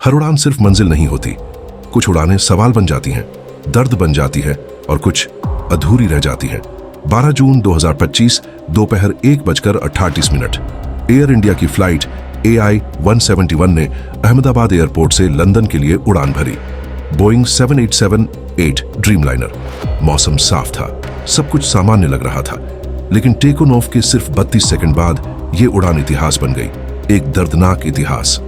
हर उड़ान सिर्फ मंजिल नहीं होती, कुछ उड़ानें सवाल बन जाती हैं, दर्द बन जाती है और कुछ अधूरी रह जाती हैं। 12 जून 2025 दोपहर 1:38 एयर इंडिया की फ्लाइट AI-171 ने अहमदाबाद एयरपोर्ट से लंदन के लिए उड़ान भरी। Boeing 787-8 Dreamliner. मौसम साफ था, सब कुछ सामान्य लग रहा था, लेकिन टेक ऑफ के सिर्फ 32 सेकंड बाद यह उड़ान इतिहास बन गई, एक दर्दनाक इतिहास।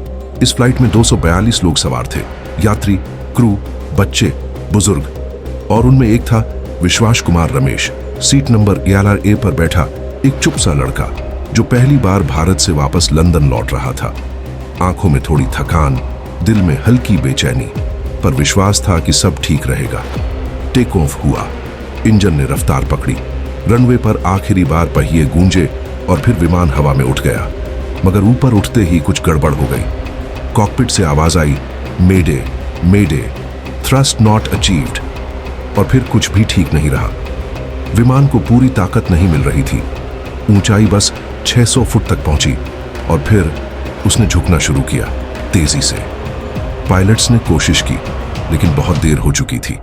इस फ्लाइट में 242 लोग सवार थे, यात्री, क्रू, बच्चे, बुजुर्ग, और उनमें एक था विश्वास Kumar Ramesh. Seat number 11A पर बैठा एक चुप सा लड़का जो पहली बार भारत से वापस लंदन लौट रहा था। आंखों में थोड़ी थकान, दिल में हल्की बेचैनी, पर विश्वास था कि सब ठीक रहेगा। टेक ऑफ हुआ, इंजन ने रफ्तार पकड़ी, रनवे पर आखिरी बार पहिए गूंजे और फिर विमान हवा में उठ गया। मगर ऊपर उठते ही कुछ गड़बड़ हो गई। कॉकपिट से आवाज आई, मेडे मेडे, थ्रस्ट नॉट अचीव्ड, और फिर कुछ भी ठीक नहीं रहा। विमान को पूरी ताकत नहीं मिल रही थी। ऊंचाई बस 600 फुट तक पहुंची और फिर उसने झुकना शुरू किया, तेजी से। पायलट्स ने कोशिश की, लेकिन बहुत देर हो चुकी थी।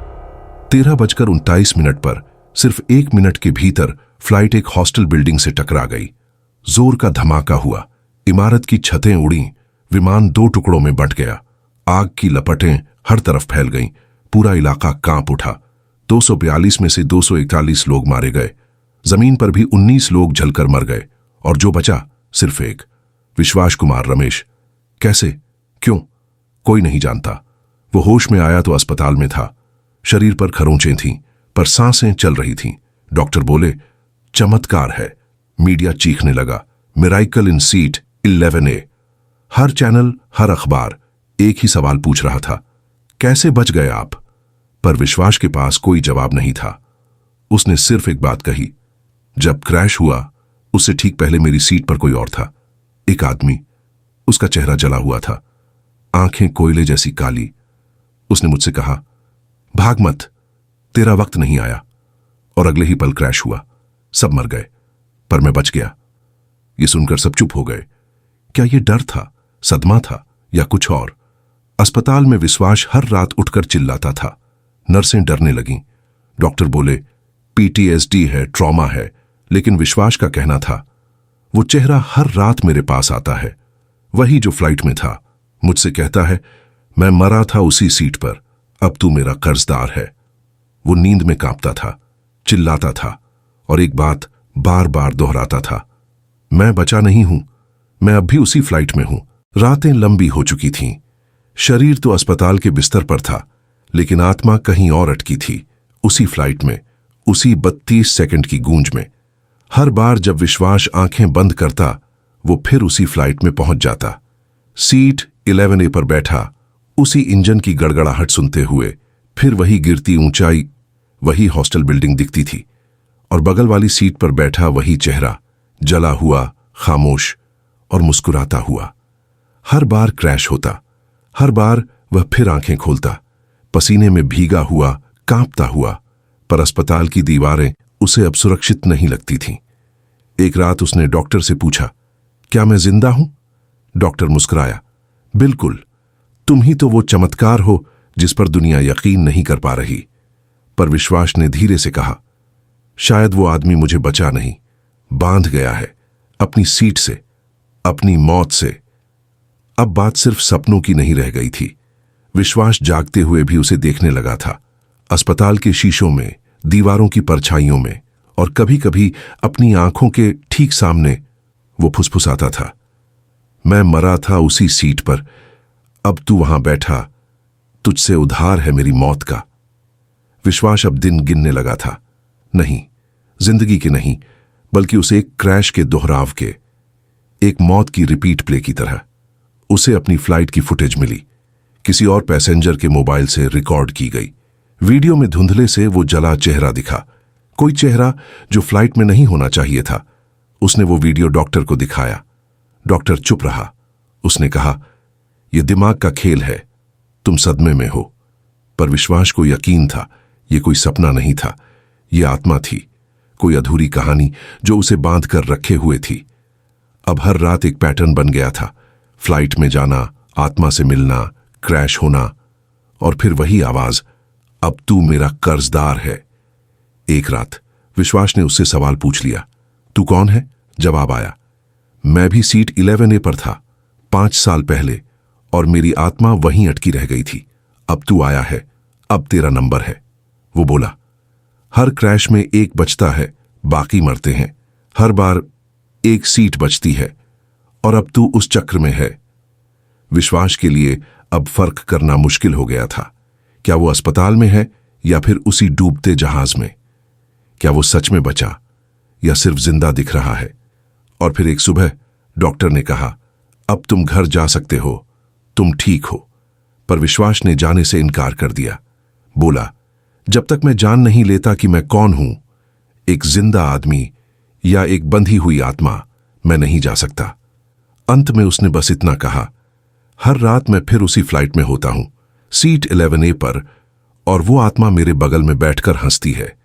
13:29 पर सिर्फ 1 मिनट के भीतर फ्लाइट एक हॉस्टल बिल्डिंग से टकरा गई। जोर का धमाका हुआ, इमारत की छतें उड़ी, विमान 2 टुकड़ों में बंट गया। आग की लपटें हर तरफ फैल गईं, पूरा इलाका कांप उठा। 242 में से 241 लोग मारे गए। जमीन पर भी 19 लोग जलकर मर गए, और जो बचा सिर्फ एक, विश्वास कुमार रमेश। कैसे, क्यों, कोई नहीं जानता। वो होश में आया तो अस्पताल में था। शरीर पर खरोंचें थीं, पर सांसें चल रही थीं। डॉक्टर बोले, चमत्कार है। मीडिया चीखने लगा, मिराइकल इन सीट 11A। हर चैनल, हर अखबार एक ही सवाल पूछ रहा था, कैसे बच गए आप? पर विश्वास के पास कोई जवाब नहीं था। उसने सिर्फ एक बात कही, जब क्रैश हुआ उससे ठीक पहले मेरी सीट पर कोई और था, एक आदमी। उसका चेहरा जला हुआ था, आंखें कोयले जैसी काली। उसने मुझसे कहा, भाग मत, तेरा वक्त नहीं आया। और अगले ही पल क्रैश हुआ, सब मर गए, पर मैं बच गया। ये सुनकर सब चुप हो गए। क्या ये डर था, सदमा था, या कुछ और? अस्पताल में विश्वास हर रात उठकर चिल्लाता था। नर्सें डरने लगीं। डॉक्टर बोले, PTSD है, ट्रॉमा है, लेकिन विश्वास का कहना था, वो चेहरा हर रात मेरे पास आता है, वही जो फ्लाइट में था। मुझसे कहता है, मैं मरा था उसी सीट पर, अब तू मेरा कर्जदार है। वो नींद में कांपता था, चिल्लाता था, और एक बात बार बार दोहराता था, मैं बचा नहीं हूं, मैं अब भी उसी फ्लाइट में हूं। रातें लंबी हो चुकी थीं। शरीर तो अस्पताल के बिस्तर पर था, लेकिन आत्मा कहीं और अटकी थी, उसी फ्लाइट में, उसी 32 सेकंड की गूंज में। हर बार जब विश्वास आंखें बंद करता, वो फिर उसी फ्लाइट में पहुंच जाता। सीट 11A पर बैठा, उसी इंजन की गड़गड़ाहट सुनते हुए, फिर वही गिरती ऊंचाई, वही हॉस्टल बिल्डिंग दिखती थी, और बगल वाली सीट पर बैठा वही चेहरा, जला हुआ, खामोश और मुस्कुराता हुआ। हर बार क्रैश होता, हर बार वह फिर आंखें खोलता, पसीने में भीगा हुआ, कांपता हुआ, पर अस्पताल की दीवारें उसे अब सुरक्षित नहीं लगती थीं। एक रात उसने डॉक्टर से पूछा, क्या मैं जिंदा हूं? डॉक्टर मुस्कुराया, बिल्कुल, तुम ही तो वो चमत्कार हो जिस पर दुनिया यकीन नहीं कर पा रही। पर विश्वास ने धीरे से कहा, शायद वो आदमी मुझे बचा नहीं, बांध गया है, अपनी सीट से, अपनी मौत से। अब बात सिर्फ सपनों की नहीं रह गई थी। विश्वास जागते हुए भी उसे देखने लगा था, अस्पताल के शीशों में, दीवारों की परछाइयों में, और कभी कभी अपनी आंखों के ठीक सामने। वो फुसफुसाता था, मैं मरा था उसी सीट पर, अब तू वहां बैठा, तुझसे उधार है मेरी मौत का। विश्वास अब दिन गिनने लगा था, नहीं, जिंदगी के नहीं, बल्कि उसे एक क्रैश के दोहराव के, एक मौत की रिपीट प्ले की तरह। उसे अपनी फ्लाइट की फुटेज मिली, किसी और पैसेंजर के मोबाइल से रिकॉर्ड की गई। वीडियो में धुंधले से वो जला चेहरा दिखा, कोई चेहरा जो फ्लाइट में नहीं होना चाहिए था। उसने वो वीडियो डॉक्टर को दिखाया। डॉक्टर चुप रहा। उसने कहा, यह दिमाग का खेल है, तुम सदमे में हो। पर विश्वास को यकीन था, ये कोई सपना नहीं था, ये आत्मा थी, कोई अधूरी कहानी जो उसे बांध कर रखे हुए थी। अब हर रात एक पैटर्न बन गया था, फ्लाइट में जाना, आत्मा से मिलना, क्रैश होना और फिर वही आवाज, अब तू मेरा कर्जदार है। एक रात विश्वास ने उससे सवाल पूछ लिया, तू कौन है? जवाब आया, मैं भी सीट 11A पर था 5 साल पहले और मेरी आत्मा वहीं अटकी रह गई थी। अब तू आया है, अब तेरा नंबर है। वो बोला, हर क्रैश में एक बचता है, बाकी मरते हैं। हर बार एक सीट बचती है और अब तू उस चक्र में है। विश्वास के लिए अब फर्क करना मुश्किल हो गया था। क्या वो अस्पताल में है या फिर उसी डूबते जहाज में? क्या वो सच में बचा या सिर्फ जिंदा दिख रहा है? और फिर एक सुबह डॉक्टर ने कहा, अब तुम घर जा सकते हो, तुम ठीक हो। पर विश्वास ने जाने से इनकार कर दिया। बोला, जब तक मैं जान नहीं लेता कि मैं कौन हूं, एक जिंदा आदमी या एक बंधी हुई आत्मा, मैं नहीं जा सकता। अंत में उसने बस इतना कहा, हर रात मैं फिर उसी फ्लाइट में होता हूं, सीट 11A पर, और वो आत्मा मेरे बगल में बैठकर हंसती है।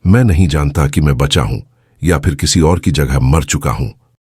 मैं नहीं जानता कि मैं बचा हूं या फिर किसी और की जगह मर चुका हूं।